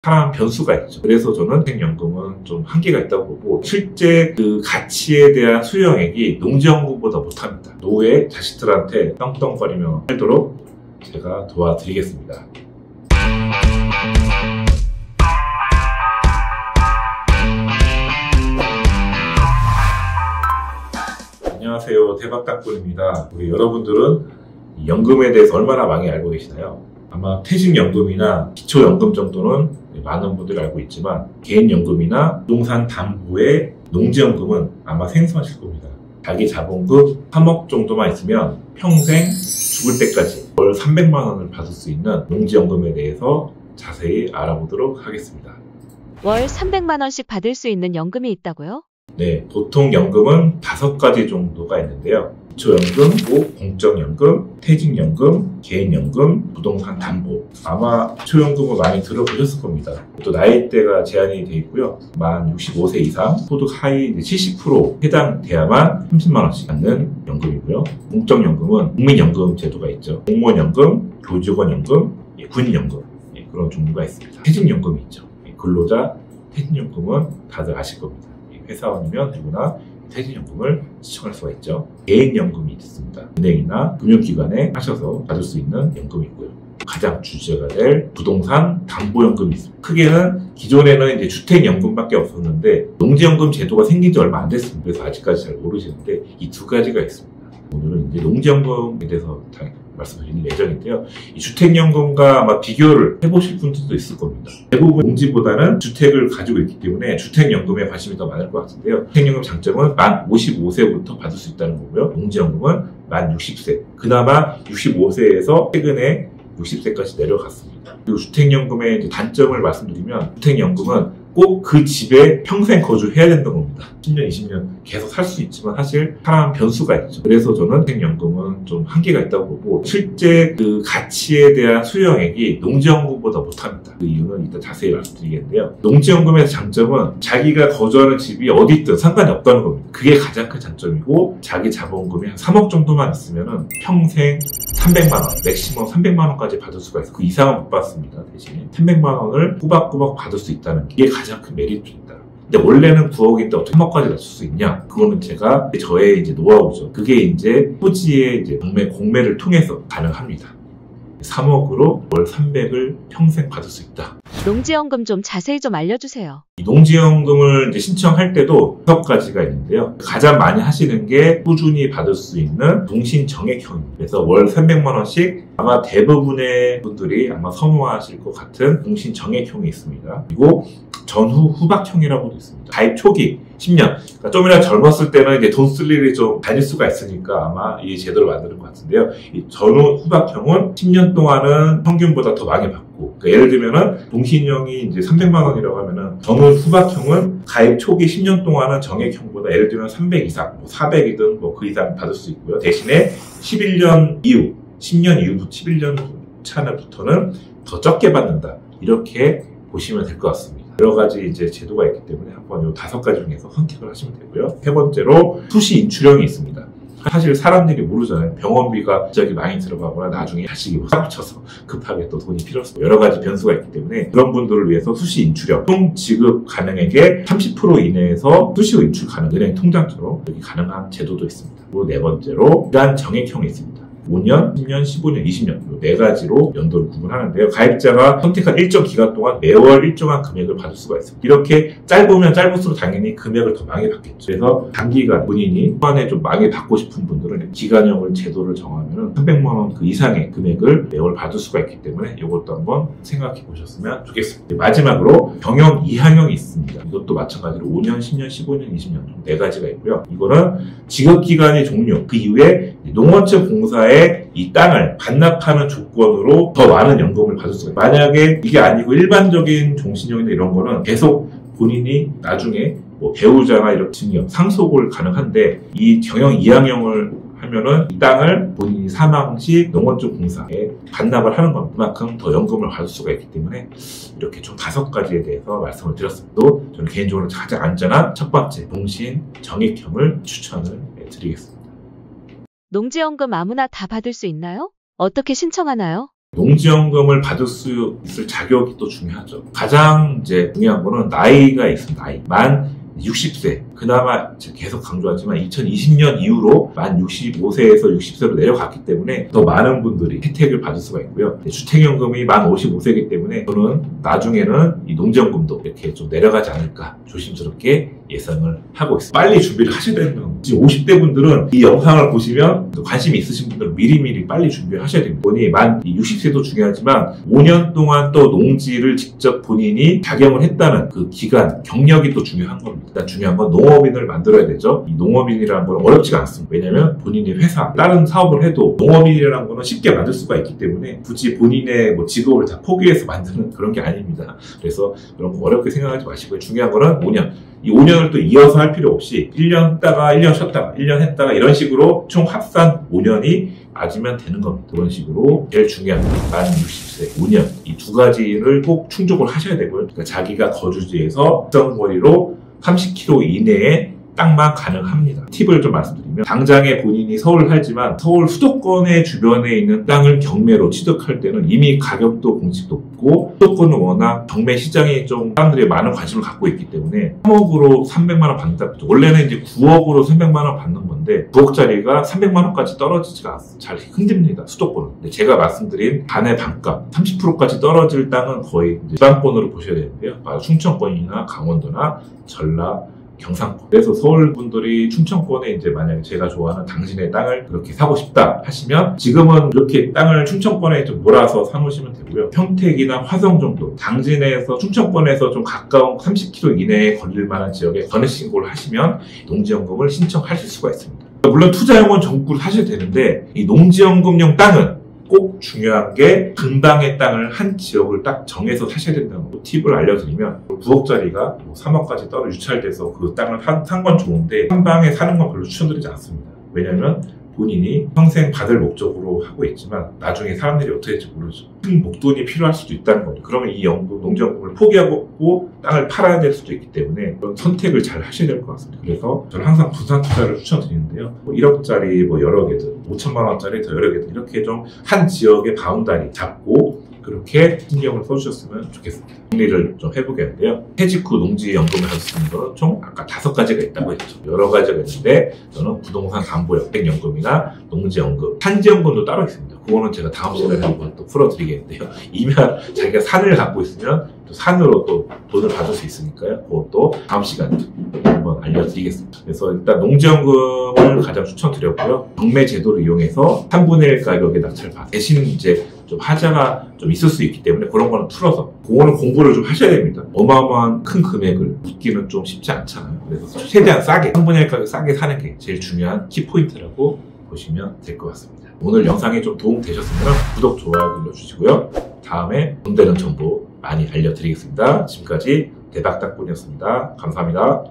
사람 변수가 있죠. 그래서 저는 생연금은 좀 한계가 있다고 보고, 실제 그 가치에 대한 수령액이 농지연금보다 못합니다. 노후에 자식들한테 떵떵거리며 살도록 제가 도와드리겠습니다. 안녕하세요, 대박당꾼입니다. 우리 여러분들은 연금에 대해서 얼마나 많이 알고 계시나요? 아마 퇴직연금이나 기초연금 정도는 많은 분들이 알고 있지만, 개인연금이나 부동산 담보의 농지연금은 아마 생소하실 겁니다. 자기 자본금 3억 정도만 있으면 평생 죽을 때까지 월 300만 원을 받을 수 있는 농지연금에 대해서 자세히 알아보도록 하겠습니다. 월 300만 원씩 받을 수 있는 연금이 있다고요? 네, 보통 연금은 5가지 정도가 있는데요. 기초연금, 공적연금, 퇴직연금, 개인연금, 부동산 담보. 아마 기초연금을 많이 들어보셨을 겁니다. 또 나이대가 제한이 되어 있고요. 만 65세 이상, 소득 하위 70% 해당돼야만 30만 원씩 받는 연금이고요. 공적연금은 국민연금 제도가 있죠. 공무원연금, 교직원연금, 군인연금, 그런 종류가 있습니다. 퇴직연금이 있죠. 근로자 퇴직연금은 다들 아실 겁니다. 회사원이면 누구나 퇴직연금을 시청할 수가 있죠. 개인연금이 있습니다. 은행이나 금융기관에 하셔서 받을 수 있는 연금이 있고요. 가장 주제가 될 부동산 담보연금이 있습니다. 크게는 기존에는 이제 주택연금밖에 없었는데 농지연금 제도가 생긴 지 얼마 안 됐습니다. 그래서 아직까지 잘 모르시는데 이 두 가지가 있습니다. 오늘은 이제 농지연금에 대해서 말씀드리는 예정인데요. 이 주택연금과 아마 비교를 해보실 분들도 있을 겁니다. 대부분 농지보다는 주택을 가지고 있기 때문에 주택연금에 관심이 더 많을 것 같은데요. 주택연금 장점은 만 55세부터 받을 수 있다는 거고요. 농지연금은 만 60세. 그나마 65세에서 최근에 60세까지 내려갔습니다. 그리고 주택연금의 이제 단점을 말씀드리면, 주택연금은 꼭 그 집에 평생 거주해야 된다는 겁니다. 10년, 20년 계속 살 수 있지만 사실 사람 변수가 있죠. 그래서 저는 주택연금은 좀 한계가 있다고 보고, 실제 그 가치에 대한 수령액이 농지연금보다 못합니다. 그 이유는 이따 자세히 말씀드리겠는데요. 농지연금의 장점은 자기가 거주하는 집이 어디 있든 상관이 없다는 겁니다. 그게 가장 큰 장점이고, 자기 자본금이 한 3억 정도만 있으면 평생 300만 원, 맥시멈 300만 원까지 받을 수가 있어요. 그 이상은 못 받습니다. 대신에 300만 원을 꼬박꼬박 받을 수 있다는 게 가장 큰 메리트입니다. 근데 원래는 9억인데 어떻게 3억까지 낮출 수 있냐? 그거는 제가 저의 이제 노하우죠. 그게 이제 토지의 이제 공매를 통해서 가능합니다. 3억으로 월 300을 평생 받을 수 있다. 농지연금 좀 자세히 좀 알려주세요. 이 농지연금을 이제 신청할 때도 6가지가 있는데요. 가장 많이 하시는 게 꾸준히 받을 수 있는 동신정액형입니다. 그래서 월 300만 원씩 아마 대부분의 분들이 아마 선호하실 것 같은 동신정액형이 있습니다. 그리고 전후 후박형이라고도 있습니다. 가입 초기 10년. 그러니까 좀이나 젊었을 때는 이제 돈 쓸 일이 좀 다닐 수가 있으니까 아마 이 제도를 만드는 것 같은데요. 이 전후 후박형은 10년 동안은 평균보다 더 많이 받고, 그러니까 예를 들면은 동신형이 이제 300만 원이라고 하면은 전후 후박형은 가입 초기 10년 동안은 정액형보다 예를 들면 300 이상, 400이든 그 이상 받을 수 있고요. 대신에 11년 이후, 10년 이후부터 11년 차부터는 더 적게 받는다. 이렇게 보시면 될 것 같습니다. 여러 가지 이제 제도가 있기 때문에 한번 이 5가지 중에서 선택을 하시면 되고요. 세 번째로 수시 인출형이 있습니다. 사실 사람들이 모르잖아요. 병원비가 갑자기 많이 들어가거나 나중에 자식이 사고쳐서 급하게 또 돈이 필요해서 여러 가지 변수가 있기 때문에 그런 분들을 위해서 수시 인출형, 총 지급 가능액의 30% 이내에서 수시로 인출 가능, 은행 통장처럼 이렇게 가능한 제도도 있습니다. 그리고 네 번째로 기간 정액형이 있습니다. 5년, 10년, 15년, 20년 이 4가지로 연도를 구분하는데요. 가입자가 선택한 일정 기간 동안 매월 일정한 금액을 받을 수가 있습니다. 이렇게 짧으면 짧을수록 당연히 금액을 더 많이 받겠죠. 그래서 단기간 본인이 초반에 좀 많이 받고 싶은 분들은 기간형을 제도를 정하면 300만 원 그 이상의 금액을 매월 받을 수가 있기 때문에 이것도 한번 생각해 보셨으면 좋겠습니다. 마지막으로 병역 이항형이 있습니다. 이것도 마찬가지로 5년, 10년, 15년, 20년 4가지가 있고요. 이거는 지급기간이 종료, 그 이후에 농어촌 공사에 이 땅을 반납하는 조건으로 더 많은 연금을 받을 수가 있어요. 만약에 이게 아니고 일반적인 종신형이나 이런 거는 계속 본인이 나중에 뭐 배우자나 이런 증여, 상속을 가능한데, 이 경영 이항형을 하면은 이 땅을 본인이 사망 시 농어촌 공사에 반납을 하는 건 그만큼 더 연금을 받을 수가 있기 때문에 이렇게 총 5가지에 대해서 말씀을 드렸습니다. 또 저는 개인적으로 가장 안전한 첫 번째 동신 정액형을 추천을 드리겠습니다. 농지연금 아무나 다 받을 수 있나요? 어떻게 신청하나요? 농지연금을 받을 수 있을 자격이 또 중요하죠. 가장 이제 중요한 거는 나이가 있습니다. 나이. 만 60세. 그나마 제가 계속 강조하지만 2020년 이후로 만 65세에서 60세로 내려갔기 때문에 더 많은 분들이 혜택을 받을 수가 있고요. 주택연금이 만 55세이기 때문에 저는 나중에는 이 농지연금도 이렇게 좀 내려가지 않을까 조심스럽게 예상을 하고 있습니다. 빨리 준비를 하셔야 되는 겁니다. 지금 50대 분들은 이 영상을 보시면 관심이 있으신 분들은 미리미리 빨리 준비를 하셔야 됩니다. 본인이 만 60세도 중요하지만 5년 동안 또 농지를 직접 본인이 작용을 했다는 그 기간, 경력이 또 중요한 겁니다. 일단 중요한 건 농업인을 만들어야 되죠. 이 농업인이라는 건 어렵지가 않습니다. 왜냐하면 본인의 회사, 다른 사업을 해도 농업인이라는 거는 쉽게 만들 수가 있기 때문에 굳이 본인의 직업을 다 포기해서 만드는 그런 게 아닙니다. 그래서 그런 거 어렵게 생각하지 마시고요. 중요한 거는 5년. 이 5년을 또 이어서 할 필요 없이 1년 했다가 1년 쉬었다가 1년 했다가 이런 식으로 총 합산 5년이 맞으면 되는 겁니다. 그런 식으로 제일 중요한 만 60세, 5년 이 두 가지를 꼭 충족을 하셔야 되고요. 그러니까 자기가 거주지에서 특정 거리로 30km 이내에 땅만 가능합니다. 팁을 좀 말씀드리면 당장에 본인이 서울 살지만 서울 수도권의 주변에 있는 땅을 경매로 취득할 때는 이미 가격도 공식 높고 수도권은 워낙 경매 시장에 좀 사람들이 많은 관심을 갖고 있기 때문에 3억으로 300만 원 받는다. 원래는 이제 9억으로 300만 원 받는 건데 9억짜리가 300만 원까지 떨어지지가 않아요. 잘 힘듭니다. 수도권은. 근데 제가 말씀드린 반의 반값 30%까지 떨어질 땅은 거의 지방권으로 보셔야 되는데요. 충청권이나 강원도나 전라 경상권. 그래서 서울 분들이 충청권에 이제 만약에 제가 좋아하는 당신의 땅을 그렇게 사고 싶다 하시면 지금은 이렇게 땅을 충청권에 좀 몰아서 사놓으시면 되고요. 평택이나 화성 정도 당진에서 충청권에서 좀 가까운 30km 이내에 걸릴 만한 지역에 전세 신고를 하시면 농지연금을 신청하실 수가 있습니다. 물론 투자용은 전국으로 사셔야 되는데 이 농지연금용 땅은 꼭 중요한 게 근방의 땅을 한 지역을 딱 정해서 사셔야 된다는 거 팁을 알려드리면 9억짜리가 3억까지 떨어 유찰돼서 그 땅을 산 건 좋은데 한 방에 사는 건 별로 추천드리지 않습니다. 왜냐하면 본인이 평생 받을 목적으로 하고 있지만 나중에 사람들이 어떻게 될지 모르죠. 큰 목돈이 필요할 수도 있다는 거죠. 그러면 이 농지연금을 포기하고 땅을 팔아야 될 수도 있기 때문에 그런 선택을 잘 하셔야 될 것 같습니다. 그래서 저는 항상 분산 투자를 추천드리는데요. 1억짜리 여러 개들, 5천만 원짜리 더 여러 개들 이렇게 좀 한 지역의 바운다리 잡고 그렇게 신경을 써주셨으면 좋겠습니다. 정리를 좀 해보겠는데요. 퇴직 후 농지연금을 할 수 있는 거는 총 아까 5가지가 있다고 했죠. 여러 가지가 있는데 저는 부동산 담보연금이나 농지연금, 산지연금도 따로 있습니다. 그거는 제가 다음 시간에 한번 또 풀어드리겠는데요. 이면 자기가 산을 갖고 있으면 또 산으로 또 돈을 받을 수 있으니까요. 그것도 다음 시간에 한번 알려드리겠습니다. 그래서 일단 농지연금을 가장 추천드렸고요. 경매 제도를 이용해서 3분의 1 가격에 낙찰받 대신 이제 좀 하자가 좀 있을 수 있기 때문에 그런 거는 풀어서 그거는 공부를 좀 하셔야 됩니다. 어마어마한 큰 금액을 묻기는 좀 쉽지 않잖아요. 그래서 최대한 싸게 3분의 1 가격 싸게 사는 게 제일 중요한 키포인트라고 보시면 될 것 같습니다. 오늘 영상이 좀 도움 되셨으면 구독, 좋아요 눌러주시고요. 다음에 돈 되는 정보 많이 알려드리겠습니다. 지금까지 대박닥꾼이었습니다. 감사합니다.